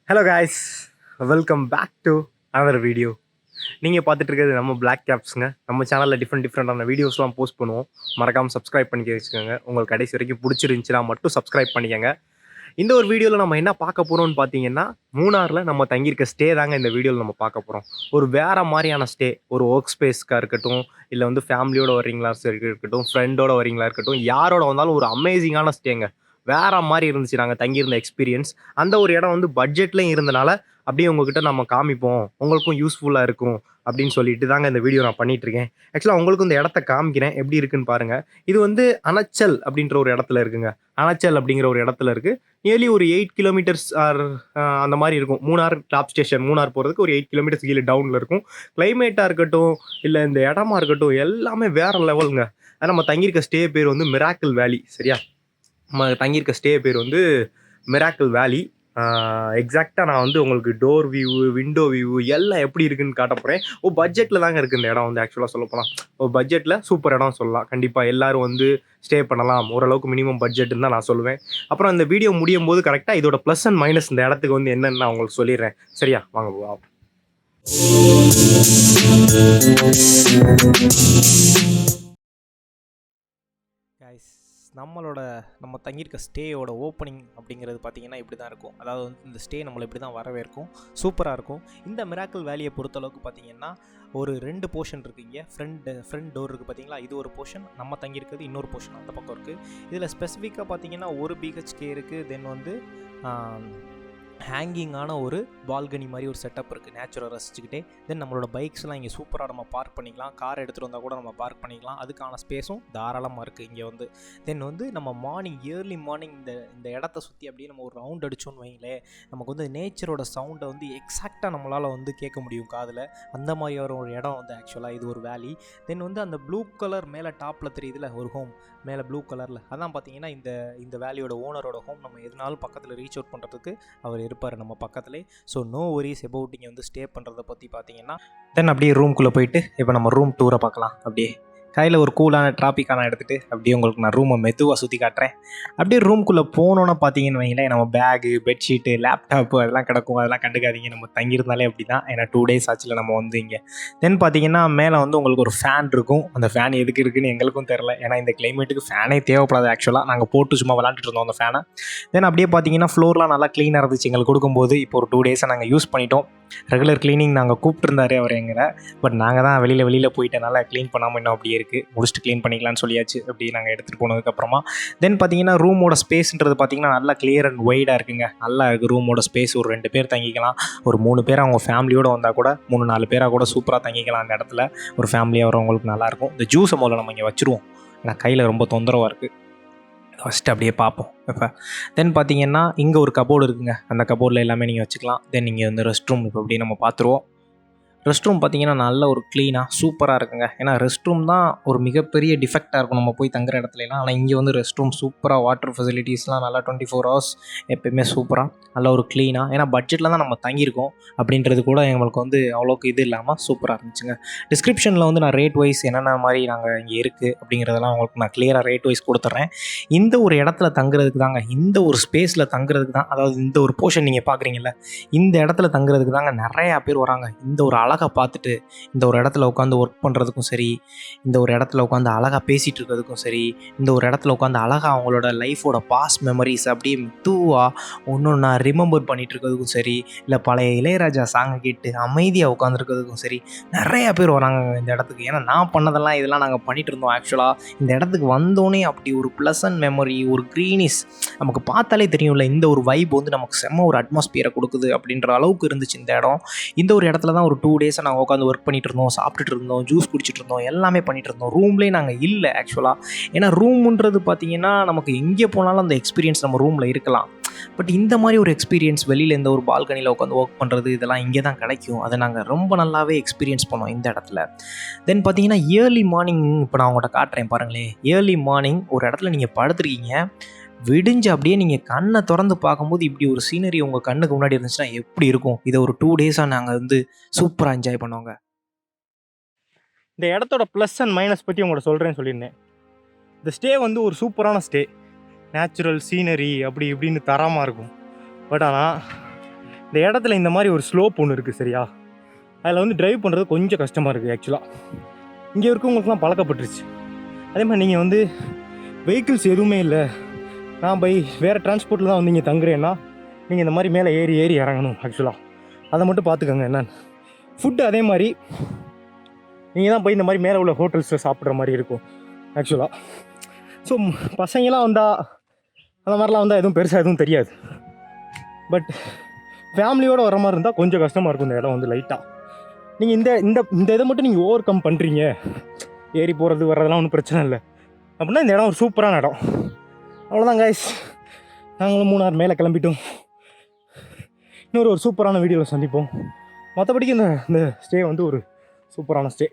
Hello guys, welcome back to another video. நீங்கள் பார்த்துட்டு இருக்கிறது நம்ம Blackcapsங்க. நம்ம சேனலில் டிஃப்ரெண்டான வீடியோஸ்லாம் போஸ்ட் பண்ணுவோம். மறக்காமல் சப்ஸ்கிரைப் பண்ணி வச்சுக்கோங்க. உங்களுக்கு கடைசி வரைக்கும் பிடிச்சிருந்துச்சுன்னா மட்டும் சப்ஸ்கிரைப் பண்ணிக்கோங்க. இந்த ஒரு வீடியோவில் நம்ம என்ன பார்க்க போகிறோம்னு பார்த்தீங்கன்னா, மூணாரில் நம்ம தங்கியிருக்க ஸ்டே தாங்க இந்த வீடியோவில் நம்ம பார்க்க போகிறோம். ஒரு வேறு மாதிரியான ஸ்டே, ஒரு ஒர்க் ஸ்பேஸ்க்காக இருக்கட்டும், இல்லை வந்து ஃபேமிலியோடு வரீங்களா இருக்கட்டும், ஃப்ரெண்டோட வரீங்களா இருக்கட்டும், யாரோட வந்தாலும் ஒரு அமேசிங்கான ஸ்டேங்க. வேற மாதிரி இருந்துச்சு நாங்கள் தங்கியிருந்த எக்ஸ்பீரியன்ஸ். அந்த ஒரு இடம் வந்து பட்ஜெட்லையும் இருந்தனால அப்படியே உங்ககிட்ட நம்ம காமிப்போம், உங்களுக்கும் யூஸ்ஃபுல்லாக இருக்கும் அப்படின்னு சொல்லிட்டு தாங்க இந்த வீடியோ நான் பண்ணிட்டு இருக்கேன். ஆக்சுவலாக உங்களுக்கும் இந்த இடத்த காமிக்கிறேன், எப்படி இருக்குன்னு பாருங்க. இது வந்து அனச்சல் அப்படின்ற ஒரு இடத்துல இருக்குங்க. அனச்சல் அப்படிங்கிற ஒரு இடத்துல இருக்கு. நியர்லி ஒரு 8 கிலோமீட்டர்ஸ் ஆர் அந்த மாதிரி இருக்கும். மூணார் டாப் ஸ்டேஷன், மூணார் போகிறதுக்கு ஒரு 8 கிலோமீட்டர்ஸ் கீழே டவுனில் இருக்கும். கிளைமேட்டாக இருக்கட்டும், இல்லை இந்த இடமா இருக்கட்டும், எல்லாமே வேற லெவலுங்க. அது நம்ம தங்கியிருக்க ஸ்டே பேர் வந்து மிராக்கிள் வேலி. சரியா, நம்ம தங்கியிருக்க ஸ்டே பேர் வந்து மிராக்கிள் வேலி. எக்ஸாக்டாக நான் வந்து உங்களுக்கு டோர் வியூ, விண்டோ வியூ எல்லாம் எப்படி இருக்குன்னு காட்ட போகிறேன். பட்ஜெட்டில் தாங்க இருக்குது இந்த இடம் வந்து. ஆக்சுவலாக சொல்ல போனால் பட்ஜெட்டில் சூப்பர் இடம் சொல்லலாம். கண்டிப்பாக எல்லோரும் வந்து ஸ்டே பண்ணலாம், ஓரளவுக்கு மினிமம் பட்ஜெட்டுன்னு தான் நான் சொல்லுவேன். அப்புறம் இந்த வீடியோ முடியும் போது கரெக்டாக இதோட ப்ளஸ் அண்ட் மைனஸ் இந்த இடத்துக்கு வந்து என்னென்னு நான் உங்களுக்கு சொல்லிடுறேன். சரியா, வாங்க போவா. நம்ம தங்கியிருக்க ஸ்டேயோட ஓப்பனிங் அப்படிங்கிறது பார்த்திங்கன்னா இப்படி தான் இருக்கும். அதாவது வந்து இந்த ஸ்டே நம்மளை இப்படி தான் வரவேற்கும். சூப்பராக இருக்கும். இந்த மிராக்கிள் வேலியை பொறுத்தளவுக்கு பார்த்திங்கன்னா ஒரு 2 போர்ஷன் இருக்குது. இங்கே ஃப்ரண்ட் டோர் இருக்குது பார்த்தீங்களா, இது ஒரு போர்ஷன். நம்ம தங்கியிருக்கிறது இன்னொரு போர்ஷன் அந்த பக்கம் இருக்குது. இதில் ஸ்பெசிஃபிக்காக பார்த்திங்கன்னா ஒரு பிஹெச்கே இருக்குது. தென் வந்து ஹேங்கிங்கான ஒரு பால்கனி மாதிரி ஒரு செட்டப் இருக்குது, நேச்சுரலை ரசிச்சுக்கிட்டே. தென் நம்மளோட பைக்ஸ்லாம் இங்கே சூப்பராக நம்ம பார்க் பண்ணிக்கலாம். கார் எடுத்துகிட்டு வந்தால் கூட நம்ம பார்க் பண்ணிக்கலாம். அதுக்கான ஸ்பேஸும் தாராளமாக இருக்குது இங்கே வந்து. தென் வந்து நம்ம ஏர்லி மார்னிங் இந்த இடத்த சுற்றி அப்படியே நம்ம ஒரு ரவுண்ட் அடித்தோன்னு வைங்களேன், நமக்கு வந்து நேச்சரோட சவுண்டை வந்து எக்ஸாக்டாக நம்மளால் வந்து கேட்க முடியும் காதில். அந்த மாதிரி ஒரு இடம் வந்து ஆக்சுவலாக இது ஒரு வேலி. தென் வந்து அந்த ப்ளூ கலர் மேலே டாப்பில் தெரியுதுல ஒரு ஹோம், மேலே ப்ளூ கலரில், அதான் பார்த்தீங்கன்னா இந்த வேலியோட ஓனரோட ஹோம். நம்ம எதுனாலும் பக்கத்தில் ரீச் அவுட் பண்ணுறதுக்கு அவர் இருப்பார் நம்ம பக்கத்துலேயே. ஸோ நோ வரிஸ் அபவுட் இங்கே வந்து ஸ்டே பண்ணுறதை பற்றி பார்த்தீங்கன்னா. தென் அப்படியே ரூம்குள்ளே போயிட்டு இப்போ நம்ம ரூம் டூரை பார்க்கலாம். அப்படியே கையில் ஒரு கூலான டிராபிக்கான எடுத்துகிட்டு அப்படியே உங்களுக்கு நான் ரூமை மெதுவாக சுற்றி காட்டுறேன். அப்படியே ரூம்குள்ளே போனோன்னு பார்த்தீங்கன்னு வைங்களேன், நம்ம பேகு, பெட்ஷீட்டு, லேப்டாப்பு அதெல்லாம் கிடக்கும். அதெல்லாம் கண்டுக்காதீங்க, நம்ம தங்கியிருந்தாலே அப்படி தான். ஏன்னா 2 days ஆச்சுல நம்ம வந்து இங்கே. தென் பார்த்தீங்கன்னா மேலே வந்து உங்களுக்கு ஒரு ஃபேன் இருக்கும். அந்த ஃபேன் எதுக்கு இருக்குன்னு எங்களுக்கும் தெரில. ஏன்னா இந்த கிளைமேட்டுக்கு ஃபேனே தேவைப்படாது. ஆக்சுவலாக நாங்கள் போட்டு சும்மா விளாண்டுட்டு இருந்தோம் அந்த ஃபேனை. தென் அப்படியே பார்த்தீங்கன்னா ஃப்ளோர்லாம் நல்லா க்ளீனாக இருந்துச்சு எங்களுக்கு கொடுக்கும்போது. இப்போ ஒரு 2 days நாங்கள் யூஸ் பண்ணிட்டோம். ரெகுலர் க்ளீனிங் நாங்கள் கூப்பிட்டுருந்தாரு அவர் எங்களை. பட் நாங்கள் தான் வெளியில் போயிட்டனால க்ளீன் பண்ணாமல் இன்னும் அப்படியே இருக்குது. முடிச்சுட்டு க்ளீன் பண்ணிக்கலான்னு சொல்லியாச்சு அப்படி நாங்கள் எடுத்துகிட்டு போனதுக்கப்புறமா. தென் பார்த்தீங்கன்னா ரூமோட ஸ்பேஸ்ன்றது பார்த்தீங்கன்னா நல்லா கிளியர் அண்ட் வைடாக இருக்குங்க. நல்லா இருக்குது ரூமோட ஸ்பேஸ். ஒரு 2 பேர் தங்கிக்கலாம், ஒரு 3 பேர் அவங்க ஃபேமிலியோடு வந்தால் கூட 3-4 பேராக கூட சூப்பராக தங்கிக்கலாம் அந்த இடத்துல. ஒரு ஃபேமிலியாக வரவங்களுக்கு நல்லாயிருக்கும். இந்த ஜூஸை முதல்ல நம்ம இங்கே வச்சுருவோம், ஏன்னா கையில் ரொம்ப தொந்தரவாக இருக்குது. ஃபஸ்ட்டு அப்படியே பார்ப்போம் இப்போ. தென் பார்த்தீங்கன்னா இங்கே ஒரு கபோர்டு இருக்குங்க. அந்த கபோர்டில் எல்லாமே நீங்கள் வச்சுக்கலாம். தென் இங்கே வந்து ரெஸ்ட் ரூம் இப்போ அப்படியே நம்ம பார்த்துருவோம். ரெஸ்ட் ரூம் பார்த்தீங்கன்னா நல்ல ஒரு க்ளீனாக சூப்பராக இருக்குங்க. ஏன்னா ரெஸ்ட் ரூம் தான் ஒரு மிகப்பெரிய டிஃபெக்டாக இருக்கும் நம்ம போய் தங்குற இடத்துலலாம். ஆனால் இங்கே வந்து ரெஸ்ட் ரூம் சூப்பராக, வாட்டர் ஃபெசிலிட்டிஸ்லாம் நல்லா 24 hours எப்போயுமே சூப்பராக, நல்ல ஒரு க்ளீனாக. ஏன்னா பட்ஜெட்டில் தான் நம்ம தங்கியிருக்கோம் அப்படின்றது கூட எங்களுக்கு வந்து அவ்வளோக்கு இது இல்லாமல் சூப்பராக இருந்துச்சுங்க. டிஸ்கிரிப்ஷனில் வந்து நான் ரேட் வைஸ் என்னென்ன மாதிரி நாங்கள் இங்கே இருக்குது அப்படிங்கிறதெல்லாம் உங்களுக்கு நான் கிளியராக ரேட் வைஸ் கொடுத்துட்றேன். இந்த ஒரு இடத்துல தங்குறதுக்கு தாங்க, இந்த ஒரு ஸ்பேஸில் தங்குறதுக்கு தான், அதாவது இந்த ஒரு போர்ஷன் நீங்கள் பார்க்குறீங்கள, இந்த இடத்துல தங்குறதுக்கு தாங்க நிறையா பேர் வராங்க. இந்த ஒரு அழகாக பார்த்துட்டு இந்த ஒரு இடத்துல உட்காந்து ஒர்க் பண்ணுறதுக்கும் சரி, இந்த ஒரு இடத்துல உட்காந்து அழகாக பேசிகிட்டு இருக்கிறதுக்கும் சரி, இந்த ஒரு இடத்துல உட்காந்து அழகாக அவங்களோட லைஃபோட பாஸ்ட் மெமரிஸ் அப்படியே மெதுவாக ஒன்று ரிமெம்பர் பண்ணிகிட்டு இருக்கிறதுக்கும் சரி, இல்லை பழைய இளையராஜா சாங்கை கேட்டு அமைதியாக உட்காந்துருக்கிறதுக்கும் சரி, நிறையா பேர் வராங்க இந்த இடத்துக்கு. ஏன்னா நான் பண்ணதெல்லாம் இதெல்லாம் நாங்கள் பண்ணிகிட்டு இருந்தோம். ஆக்சுவலாக இந்த இடத்துக்கு வந்தோடனே அப்படி ஒரு ப்ளசன்ட் மெமரி, ஒரு க்ரீனிஸ் நமக்கு பார்த்தாலே தெரியும்ல, இந்த ஒரு வைப் வந்து நமக்கு செம்ம ஒரு அட்மாஸ்பியரை கொடுக்குது அப்படின்ற அளவுக்கு இருந்துச்சு இந்த இடம். இந்த ஒரு இடத்துல தான் ஒரு 2 days நாங்கள் உட்காந்து ஒர்க் பண்ணிகிட்டு இருந்தோம், சாப்பிட்டுட்டு இருந்தோம், ஜூஸ் குடிச்சிட்டு இருந்தோம், எல்லாமே பண்ணிகிட்டு இருந்தோம். ரூம்லேயே நாங்கள் இல்லை ஆக்சுவலாக. ஏன்னா ரூமுன்றது பார்த்தீங்கன்னா நமக்கு எங்கே போனாலும் அந்த எக்ஸ்பீரியன்ஸ் நம்ம ரூமில் இருக்கலாம். பட் இந்த மாதிரி ஒரு எக்ஸ்பீரியன்ஸ் வெளியில் இந்த ஒரு பால்கனியில் உட்காந்து ஒர்க் பண்ணுறது இதெல்லாம் இங்கே தான் கிடைக்கும். அதை நாங்கள் ரொம்ப நல்லாவே எக்ஸ்பீரியன்ஸ் பண்ணோம் இந்த இடத்துல. தென் பார்த்தீங்கன்னா ஏர்லி மார்னிங் இப்போ நான் உங்கள்கிட்ட காட்டுறேன் பாருங்களேன். ஏர்லி மார்னிங் ஒரு இடத்துல நீங்கள் படுத்துருக்கீங்க, விடிஞ்சு அப்படியே நீங்கள் கண்ணை திறந்து பார்க்கும்போது இப்படி ஒரு சீனரி உங்கள் கண்ணுக்கு முன்னாடி இருந்துச்சுன்னா எப்படி இருக்கும்? இதை ஒரு 2 days நாங்கள் வந்து சூப்பராக என்ஜாய் பண்ணுவோங்க. இந்த இடத்தோட ப்ளஸ் அண்ட் மைனஸ் பற்றி உங்கள்கிட்ட சொல்கிறேன்னு சொல்லியிருந்தேன். இந்த ஸ்டே வந்து ஒரு சூப்பரான ஸ்டே, நேச்சுரல் சீனரி அப்படி இப்படின்னு தரமாக இருக்கும். பட் ஆனால் இந்த இடத்துல இந்த மாதிரி ஒரு ஸ்லோப் ஒன்று இருக்குது சரியா, அதில் வந்து ட்ரைவ் பண்ணுறது கொஞ்சம் கஷ்டமாக இருக்குது ஆக்சுவலாக. இங்கே இருக்கவங்களுக்குலாம் பழக்கப்பட்டுருச்சு. அதே மாதிரி நீங்கள் வந்து வெஹிக்கிள்ஸ் எதுவுமே இல்லை, நான் வேறு டிரான்ஸ்போர்ட்டில் தான் வந்து இங்கே தங்குறேன்னா நீங்கள் இந்த மாதிரி மேலே ஏறி ஏறி இறங்கணும் ஆக்சுவலாக. அதை மட்டும் பார்த்துக்கோங்க. என்னன்னு ஃபுட்டு அதே மாதிரி நீங்கள் தான் போய் இந்த மாதிரி மேலே உள்ள ஹோட்டல்ஸில் சாப்பிட்ற மாதிரி இருக்கும் ஆக்சுவலாக. ஸோ பசங்களாம் வந்தால் அந்த மாதிரிலாம் வந்தால் எதுவும் பெருசாக எதுவும் தெரியாது. பட் ஃபேமிலியோடு வர மாதிரி இருந்தால் கொஞ்சம் கஷ்டமாக இருக்கும் இந்த இடம் வந்து லைட்டாக. நீங்கள் இந்த இந்த இந்த இதை மட்டும் நீங்கள் ஓவர் கம் பண்ணுறீங்க, ஏறி போகிறது வர்றதெல்லாம் ஒன்றும் பிரச்சனை இல்லை அப்படின்னா இந்த இடம் ஒரு சூப்பரான இடம். அவ்வளோதான் கைஸ், நாங்களும் மூணார் மேலே கிளம்பிட்டோம். இன்னொரு சூப்பரான வீடியோவில் சந்திப்போம். மற்றபடிக்கு இந்த ஸ்டே வந்து ஒரு சூப்பரான ஸ்டே.